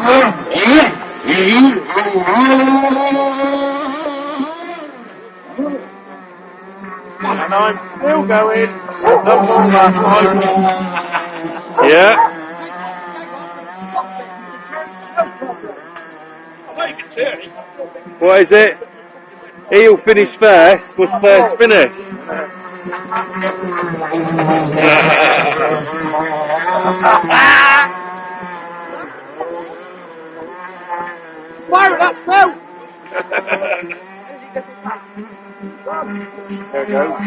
And I'm still going. Not all that one. Yeah. What is it? He'll finish first. Was first finish? Fire it up, Phil! There it goes.